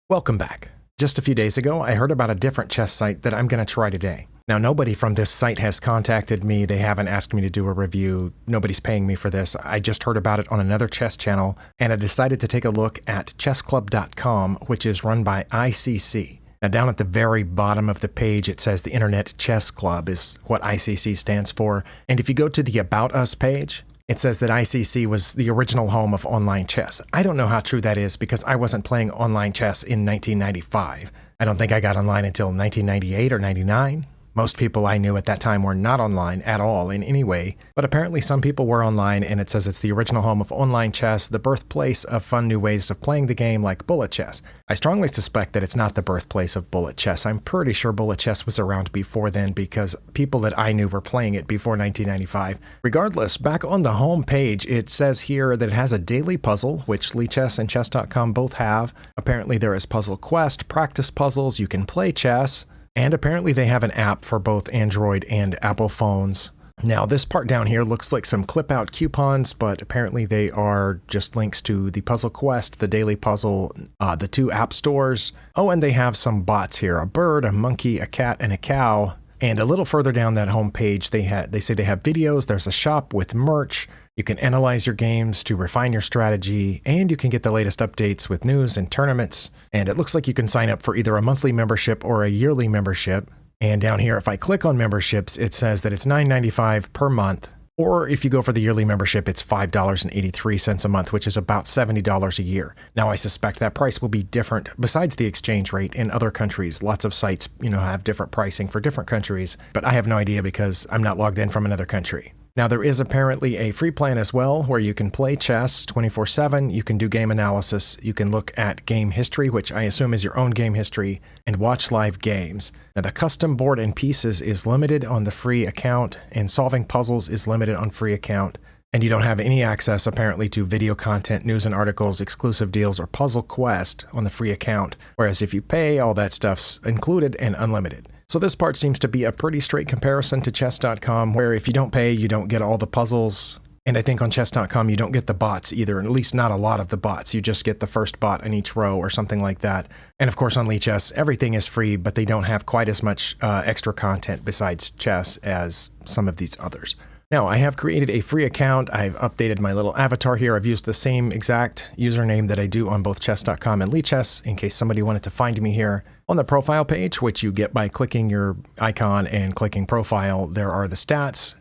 Welcome back. Just a few days ago, I heard about a different chess site that I'm going to try today. Now, nobody from this site has contacted me. They haven't asked me to do a review. Nobody's paying me for this. I just heard about it on another chess channel, and I decided to take a look at chessclub.com, which is run by ICC. Now, down at the very bottom of the page, it says the Internet Chess Club is what ICC stands for. And if you go to the About Us page, it says that ICC was the original home of online chess. I don't know how true that is because I wasn't playing online chess in 1995. I don't think I got online until 1998 or 99. Most people I knew at that time were not online at all in any way, but apparently some people were online, and it says it's the original home of online chess, the birthplace of fun new ways of playing the game like bullet chess. I strongly suspect that it's not the birthplace of bullet chess. I'm pretty sure bullet chess was around before then because people that I knew were playing it before 1995. Regardless, back on the home page, it says here that it has a daily puzzle, which Lichess and Chess.com both have. Apparently there is Puzzle Quest, practice puzzles, you can play chess, and apparently they have an app for both Android and Apple phones. Now, this part down here looks like some clip-out coupons, but apparently they are just links to the Puzzle Quest, the Daily Puzzle, the two app stores. Oh, and they have some bots here, a bird, a monkey, a cat, and a cow. And a little further down that home page, they say they have videos, there's a shop with merch. You can analyze your games to refine your strategy, and you can get the latest updates with news and tournaments. And it looks like you can sign up for either a monthly membership or a yearly membership. And down here, if I click on memberships, it says that it's $9.95 per month. Or if you go for the yearly membership, it's $5.83 a month, which is about $70 a year. Now, I suspect that price will be different besides the exchange rate in other countries. Lots of sites, have different pricing for different countries, but I have no idea because I'm not logged in from another country. Now, there is apparently a free plan as well where you can play chess 24/7, you can do game analysis, you can look at game history, which I assume is your own game history, and watch live games. Now, the custom board and pieces is limited on the free account, and solving puzzles is limited on free account. And you don't have any access, apparently, to video content, news and articles, exclusive deals, or Puzzle Quest on the free account. Whereas if you pay, all that stuff's included and unlimited. So this part seems to be a pretty straight comparison to chess.com, where if you don't pay, you don't get all the puzzles. And I think on chess.com, you don't get the bots either, at least not a lot of the bots. You just get the first bot in each row or something like that. And of course, on Lichess, everything is free, but they don't have quite as much extra content besides chess as some of these others. Now, I have created a free account. I've updated my little avatar here. I've used the same exact username that I do on both chess.com and Lichess in case somebody wanted to find me here. On the profile page, which you get by clicking your icon and clicking profile, there are the stats.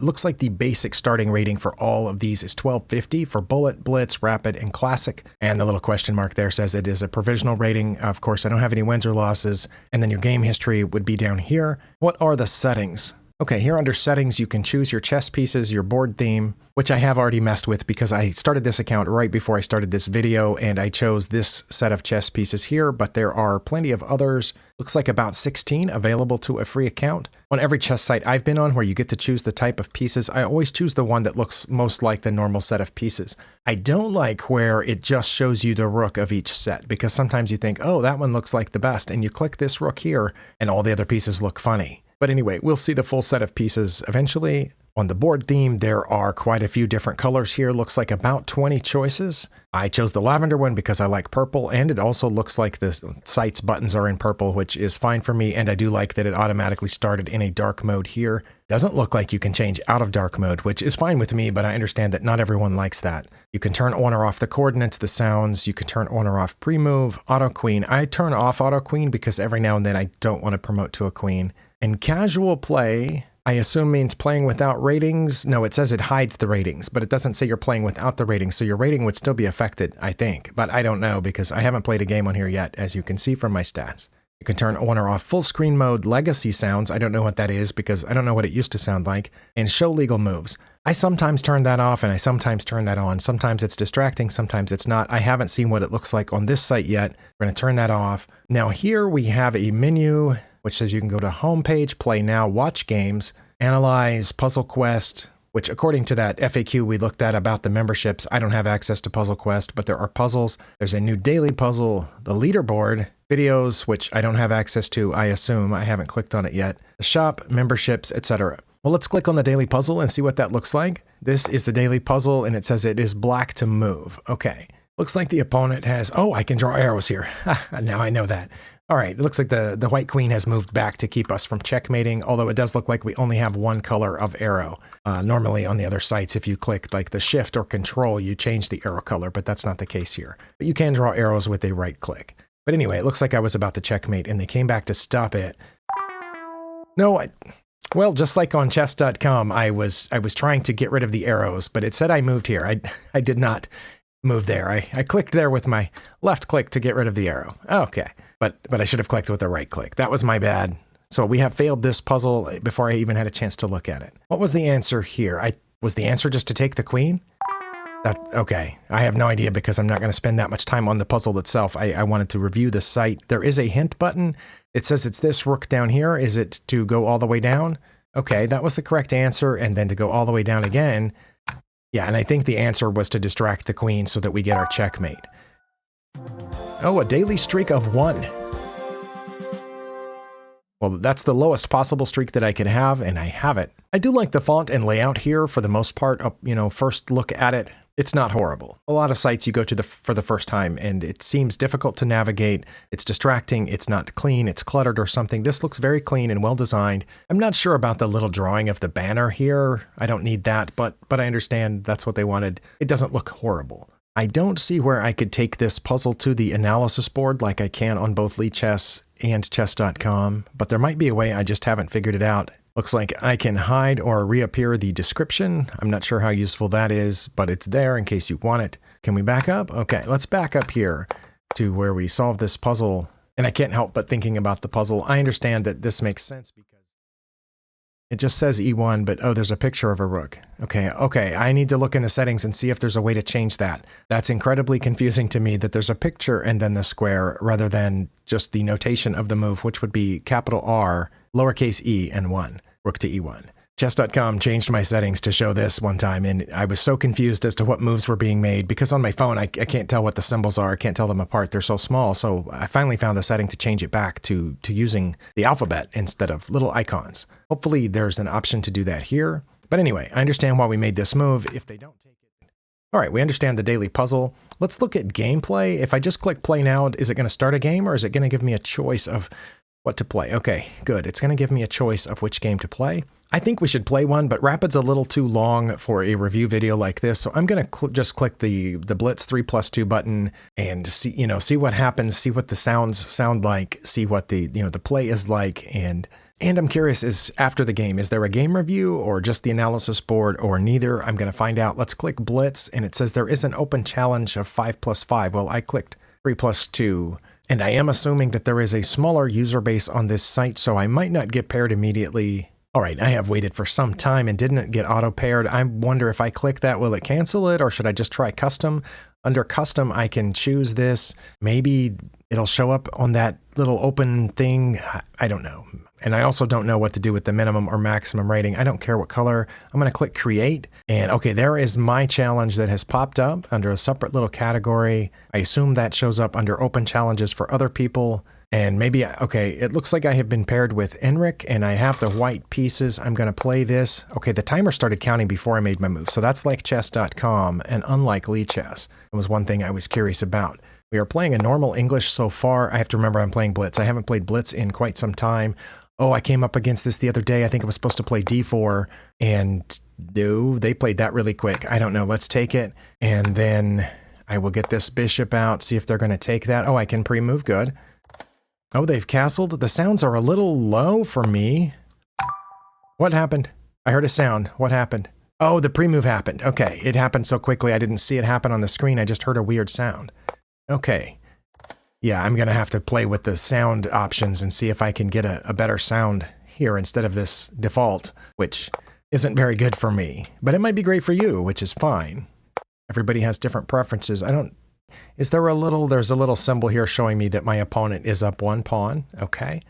Looks like the basic starting rating for all of these is 1250 for Bullet, Blitz, Rapid, and Classic. And the little question mark there says it is a provisional rating. Of course, I don't have any wins or losses. And then your game history would be down here. What are the settings? Okay, here under settings, you can choose your chess pieces, your board theme, which I have already messed with because I started this account right before I started this video, and I chose this set of chess pieces here, but there are plenty of others. Looks like about 16 available to a free account. On every chess site I've been on where you get to choose the type of pieces, I always choose the one that looks most like the normal set of pieces. I don't like where it just shows you the rook of each set, because sometimes you think, oh, that one looks like the best, and you click this rook here, and all the other pieces look funny. But anyway, we'll see the full set of pieces eventually. On the board theme, there are quite a few different colors here. Looks like about 20 choices. I chose the lavender one because I like purple, and it also looks like the site's buttons are in purple, which is fine for me, and I do like that it automatically started in a dark mode here. Doesn't look like you can change out of dark mode, which is fine with me, but I understand that not everyone likes that. You can turn on or off the coordinates, the sounds. You can turn on or off pre-move, auto queen. I turn off auto queen because every now and then I don't want to promote to a queen. And casual play, I assume means playing without ratings. No, it says it hides the ratings, but it doesn't say you're playing without the ratings, so your rating would still be affected, I think. But I don't know because I haven't played a game on here yet, as you can see from my stats. You can turn on or off full screen mode, legacy sounds. I don't know what that is because I don't know what it used to sound like. And show legal moves. I sometimes turn that off and I sometimes turn that on. Sometimes it's distracting, sometimes it's not. I haven't seen what it looks like on this site yet. We're going to turn that off. Now here we have a menu which says you can go to homepage, play now, watch games, analyze, Puzzle Quest, which according to that FAQ we looked at about the memberships, I don't have access to Puzzle Quest, but there are puzzles. There's a new daily puzzle, the leaderboard, videos, which I don't have access to, I assume. I haven't clicked on it yet. The shop, memberships, etc. Well, let's click on the daily puzzle and see what that looks like. This is the daily puzzle, and it says it is black to move. Okay. Looks like the opponent has, oh, I can draw arrows here. Now I know that. All right, it looks like the white queen has moved back to keep us from checkmating, although it does look like we only have one color of arrow. Normally on the other sites, if you click like the shift or control, you change the arrow color, but that's not the case here. But you can draw arrows with a right click. But anyway, it looks like I was about to checkmate and they came back to stop it. No, well, just like on chess.com, I was trying to get rid of the arrows, but it said I moved here. I did not move there. I clicked there with my left click to get rid of the arrow. Okay. But I should have clicked with the right click. That was my bad. So we have failed this puzzle before I even had a chance to look at it. What was the answer here? Was the answer just to take the queen? Okay. I have no idea because I'm not going to spend that much time on the puzzle itself. I wanted to review the site. There is a hint button. It says it's this rook down here. Is it to go all the way down? Okay, that was the correct answer. And then to go all the way down again. Yeah, and I think the answer was to distract the queen so that we get our checkmate. Oh, a daily streak of 1. Well, that's the lowest possible streak that I could have, and I have it. I do like the font and layout here for the most part. First look at it, it's not horrible. A lot of sites you go to for the first time, and it seems difficult to navigate. It's distracting, it's not clean, it's cluttered or something. This looks very clean and well designed. I'm not sure about the little drawing of the banner here. I don't need that, but I understand that's what they wanted. It doesn't look horrible. I don't see where I could take this puzzle to the analysis board like I can on both Lichess and chess.com, but there might be a way, I just haven't figured it out. Looks like I can hide or reappear the description. I'm not sure how useful that is, but it's there in case you want it. Can we back up? Okay, let's back up here to where we solve this puzzle. And I can't help but thinking about the puzzle. I understand that this makes sense because it just says E1, but oh, there's a picture of a rook. Okay, I need to look in the settings and see if there's a way to change that. That's incredibly confusing to me that there's a picture and then the square rather than just the notation of the move, which would be capital R, lowercase e, and 1, rook to E1. Chess.com changed my settings to show this one time, and I was so confused as to what moves were being made because on my phone, I can't tell what the symbols are. I can't tell them apart. They're so small. So I finally found a setting to change it back to using the alphabet instead of little icons. Hopefully there's an option to do that here. But anyway, I understand why we made this move. If they don't take it. All right, we understand the daily puzzle. Let's look at gameplay. If I just click play now, is it going to start a game or is it going to give me a choice of what to play? Okay, good. It's going to give me a choice of which game to play. I think we should play one, but Rapid's a little too long for a review video like this, so I'm going to just click the Blitz 3+2 button and see what happens, see what the sounds sound like, see what the play is like, and I'm curious, is after the game, is there a game review or just the analysis board or neither? I'm going to find out. Let's click Blitz, and it says there is an open challenge of 5+5. Well, I clicked 3+2. And I am assuming that there is a smaller user base on this site, so I might not get paired immediately. All right, I have waited for some time and didn't get auto-paired. I wonder if I click that, will it cancel it, or should I just try custom? Under custom, I can choose this. Maybe it'll show up on that little open thing. I don't know. And I also don't know what to do with the minimum or maximum rating. I don't care what color. I'm going to click create. And okay, there is my challenge that has popped up under a separate little category. I assume that shows up under open challenges for other people. And maybe, okay, it looks like I have been paired with Enric and I have the white pieces. I'm going to play this. Okay, the timer started counting before I made my move. So that's like chess.com and unlike Lichess. It was one thing I was curious about. We are playing a normal English so far. I have to remember I'm playing Blitz. I haven't played Blitz in quite some time. Oh, I came up against this the other day. I think I was supposed to play D4 and no, they played that really quick. I don't know. Let's take it. And then I will get this bishop out, see if they're going to take that. Oh, I can pre-move. Good. Oh, they've castled. The sounds are a little low for me. What happened? I heard a sound. What happened? Oh, the pre-move happened. Okay, it happened so quickly I didn't see it happen on the screen. I just heard a weird sound. Okay. Yeah, I'm going to have to play with the sound options and see if I can get a better sound here instead of this default, which isn't very good for me. But it might be great for you, which is fine. Everybody has different preferences. There's a little symbol here showing me that my opponent is up 1 pawn. Okay.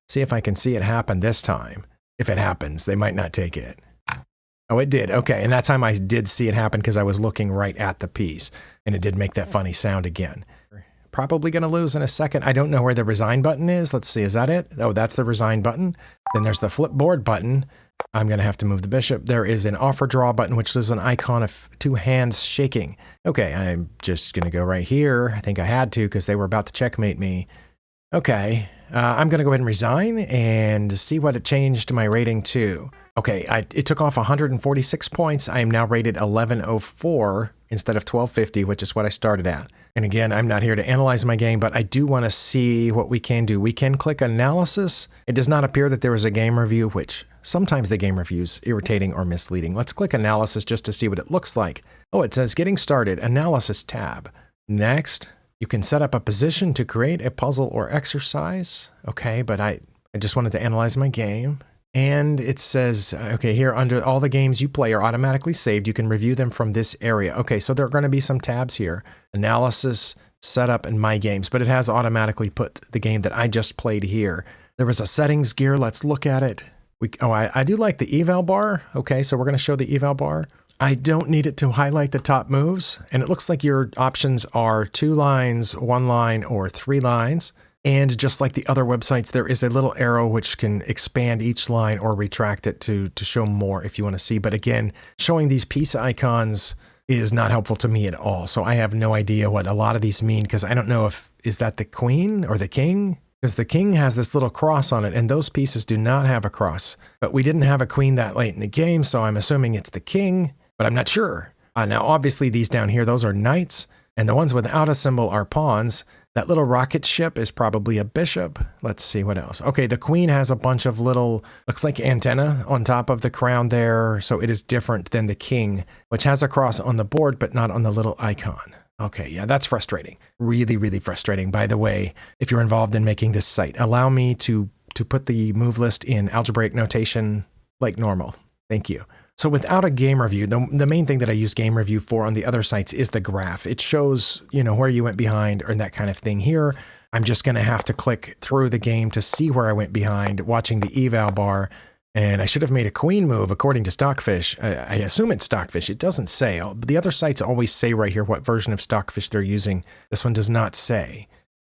See if I can see it happen this time. If it happens, they might not take it. Oh, it did. Okay. And that time I did see it happen because I was looking right at the piece and it did make that funny sound again. Probably going to lose in a second. I don't know where the resign button is. Let's see. Is that it? Oh, that's the resign button. Then there's the flip board button. I'm going to have to move the bishop. There is an offer draw button, which is an icon of two hands shaking. Okay, I'm just going to go right here. I think I had to because they were about to checkmate me. Okay, I'm going to go ahead and resign and see what it changed my rating to. Okay, it took off 146 points. I am now rated 1104 instead of 1250, which is what I started at. And again, I'm not here to analyze my game, but I do want to see what we can do. We can click analysis. It does not appear that there is a game review, which sometimes the game review is irritating or misleading. Let's click analysis just to see what it looks like. Oh, it says getting started, analysis tab. Next, you can set up a position to create a puzzle or exercise. Okay, but I just wanted to analyze my game. And it says, okay, here under all the games you play are automatically saved. You can review them from this area. Okay, so there are going to be some tabs here. Analysis, setup, and my games. But it has automatically put the game that I just played here. There was a settings gear. Let's look at it. I do like the eval bar. Okay, so we're going to show the eval bar. I don't need it to highlight the top moves. And it looks like your options are 2 lines, 1 line, or 3 lines. And just like the other websites, there is a little arrow which can expand each line or retract it to show more if you want to see. But again, showing these piece icons is not helpful to me at all. So I have no idea what a lot of these mean because I don't know is that the queen or the king? Because the king has this little cross on it and those pieces do not have a cross. But we didn't have a queen that late in the game, so I'm assuming it's the king, but I'm not sure. Now, obviously these down here, those are knights, and the ones without a symbol are pawns. That little rocket ship is probably a bishop. Let's see what else. Okay, the queen has a bunch of little, looks like antenna on top of the crown there. So it is different than the king, which has a cross on the board, but not on the little icon. Okay, yeah, that's frustrating. Really, really frustrating. By the way, if you're involved in making this site, allow me to put the move list in algebraic notation like normal. Thank you. So without a game review, the main thing that I use game review for on the other sites is the graph. It shows, where you went behind or that kind of thing. Here, I'm just going to have to click through the game to see where I went behind, watching the eval bar. And I should have made a queen move according to Stockfish. I assume it's Stockfish. It doesn't say. The other sites always say right here what version of Stockfish they're using. This one does not say.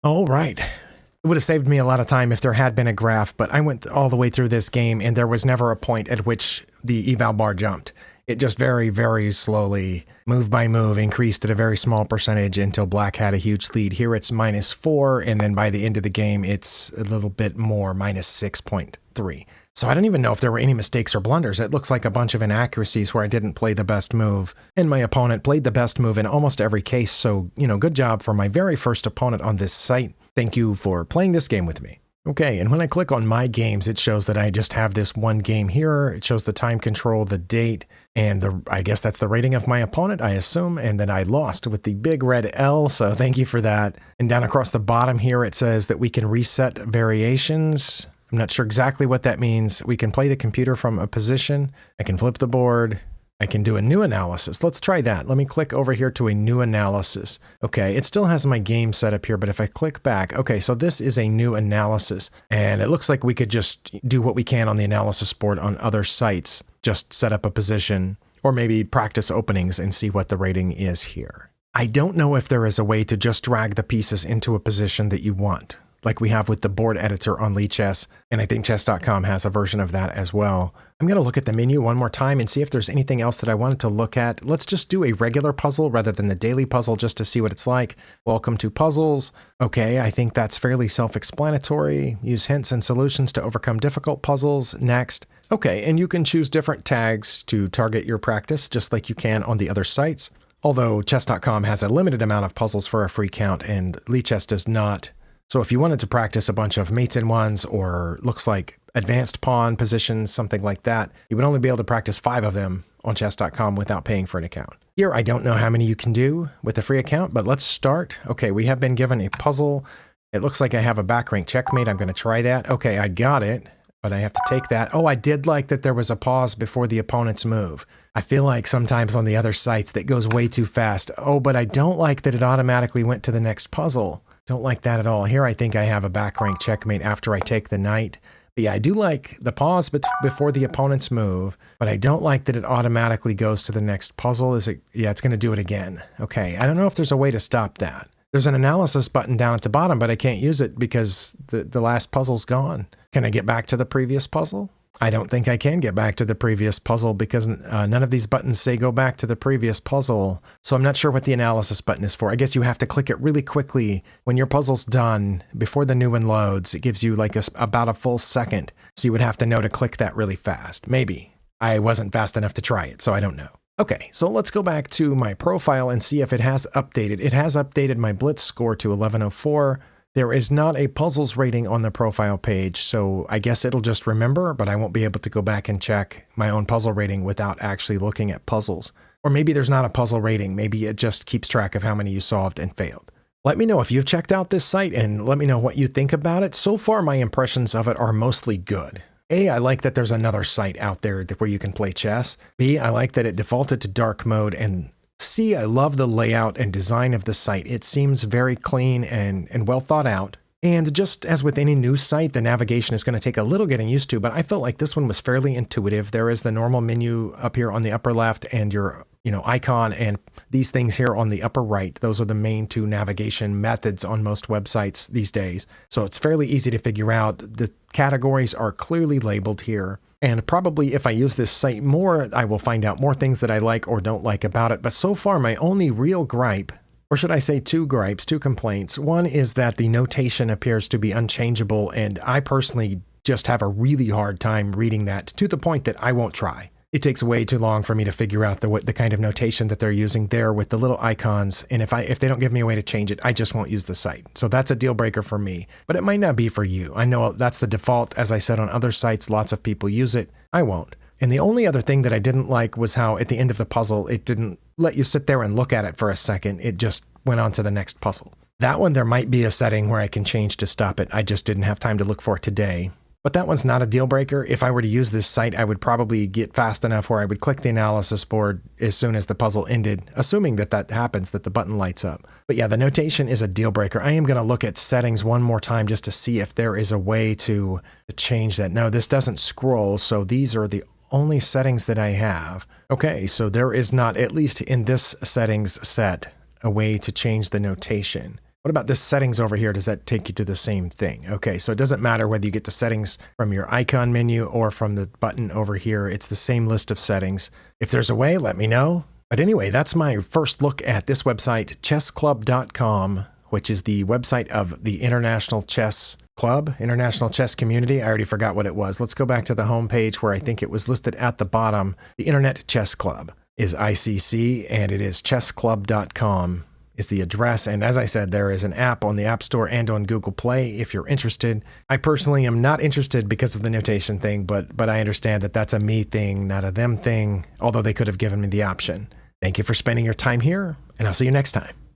All right. It would have saved me a lot of time if there had been a graph, but I went all the way through this game and there was never a point at which the eval bar jumped. It just very, very slowly, move by move, increased at a very small percentage until black had a huge lead. Here it's -4, and then by the end of the game, it's a little bit more, -6.3. So I don't even know if there were any mistakes or blunders. It looks like a bunch of inaccuracies where I didn't play the best move, and my opponent played the best move in almost every case. So, good job for my very first opponent on this site. Thank you for playing this game with me. Okay, and when I click on my games, it shows that I just have this one game here. It shows the time control, the date, and I guess that's the rating of my opponent, I assume, and then I lost with the big red L, so thank you for that. And down across the bottom here, it says that we can reset variations. I'm not sure exactly what that means. We can play the computer from a position. I can flip the board. I can do a new analysis. Let's try that. Let me click over here to a new analysis. Okay, it still has my game set up here, but if I click back, okay, so this is a new analysis. And it looks like we could just do what we can on the analysis board on other sites. Just set up a position or maybe practice openings and see what the rating is here. I don't know if there is a way to just drag the pieces into a position that you want, like we have with the board editor on Lichess, and I think chess.com has a version of that as well. I'm going to look at the menu one more time and see if there's anything else that I wanted to look at. Let's just do a regular puzzle rather than the daily puzzle just to see what it's like. Welcome to puzzles. Okay, I think that's fairly self-explanatory. Use hints and solutions to overcome difficult puzzles. Next. Okay, and you can choose different tags to target your practice just like you can on the other sites. Although chess.com has a limited amount of puzzles for a free count and Lichess does not. So if you wanted to practice a bunch of mates in ones or looks like advanced pawn positions, something like that, you would only be able to practice 5 of them on chess.com without paying for an account. Here, I don't know how many you can do with a free account, but let's start. Okay, we have been given a puzzle. It looks like I have a back rank checkmate. I'm going to try that. Okay, I got it, but I have to take that. Oh, I did like that there was a pause before the opponent's move. I feel like sometimes on the other sites that goes way too fast. Oh, but I don't like that it automatically went to the next puzzle. Don't like that at all. Here I think I have a back rank checkmate after I take the knight. But yeah, I do like the pause before the opponent's move, but I don't like that it automatically goes to the next puzzle. Yeah, it's going to do it again. Okay, I don't know if there's a way to stop that. There's an analysis button down at the bottom, but I can't use it because the last puzzle's gone. Can I get back to the previous puzzle? I don't think I can get back to the previous puzzle because none of these buttons say go back to the previous puzzle. So I'm not sure what the analysis button is for. I guess you have to click it really quickly when your puzzle's done before the new one loads. It gives you like about a full second. So you would have to know to click that really fast. Maybe. I wasn't fast enough to try it, so I don't know. Okay, so let's go back to my profile and see if it has updated. It has updated my Blitz score to 1104. There is not a puzzles rating on the profile page, so I guess it'll just remember, but I won't be able to go back and check my own puzzle rating without actually looking at puzzles. Or maybe there's not a puzzle rating. Maybe it just keeps track of how many you solved and failed. Let me know if you've checked out this site and let me know what you think about it. So far, my impressions of it are mostly good. A, I like that there's another site out there where you can play chess. B, I like that it defaulted to dark mode. And C, I love the layout and design of the site. It seems very clean and well thought out. And just as with any new site, the navigation is going to take a little getting used to, but I felt like this one was fairly intuitive. There is the normal menu up here on the upper left and your icon and these things here on the upper right. Those are the main two navigation methods on most websites these days. So it's fairly easy to figure out. The categories are clearly labeled here. And probably if I use this site more, I will find out more things that I like or don't like about it. But so far, my only real gripe, or should I say two gripes, two complaints. One is that the notation appears to be unchangeable, and I personally just have a really hard time reading that to the point that I won't try. It takes way too long for me to figure out the kind of notation that they're using there with the little icons, and if they don't give me a way to change it, I just won't use the site. So that's a deal breaker for me, but it might not be for you. I know that's the default. As I said on other sites, lots of people use it. I won't. And the only other thing that I didn't like was how at the end of the puzzle, it didn't let you sit there and look at it for a second. It just went on to the next puzzle. That one, there might be a setting where I can change to stop it. I just didn't have time to look for it today. But that one's not a deal breaker. If I were to use this site, I would probably get fast enough where I would click the analysis board as soon as the puzzle ended, assuming that happens, that the button lights up. But yeah, the notation is a deal breaker. I am going to look at settings one more time just to see if there is a way to change that. No, this doesn't scroll, so these are the only settings that I have. Okay, so there is not, at least in this settings set, a way to change the notation. What about this settings over here? Does that take you to the same thing? Okay, so it doesn't matter whether you get to settings from your icon menu or from the button over here. It's the same list of settings. If there's a way, let me know. But anyway, that's my first look at this website, chessclub.com, which is the website of the International Chess Club, International Chess Community. I already forgot what it was. Let's go back to the home page where I think it was listed at the bottom. The Internet Chess Club is ICC, and it is chessclub.com. is the address. And as I said, there is an app on the App Store and on Google Play if you're interested. I personally am not interested because of the notation thing, but I understand that that's a me thing, not a them thing, although they could have given me the option. Thank you for spending your time here, and I'll see you next time.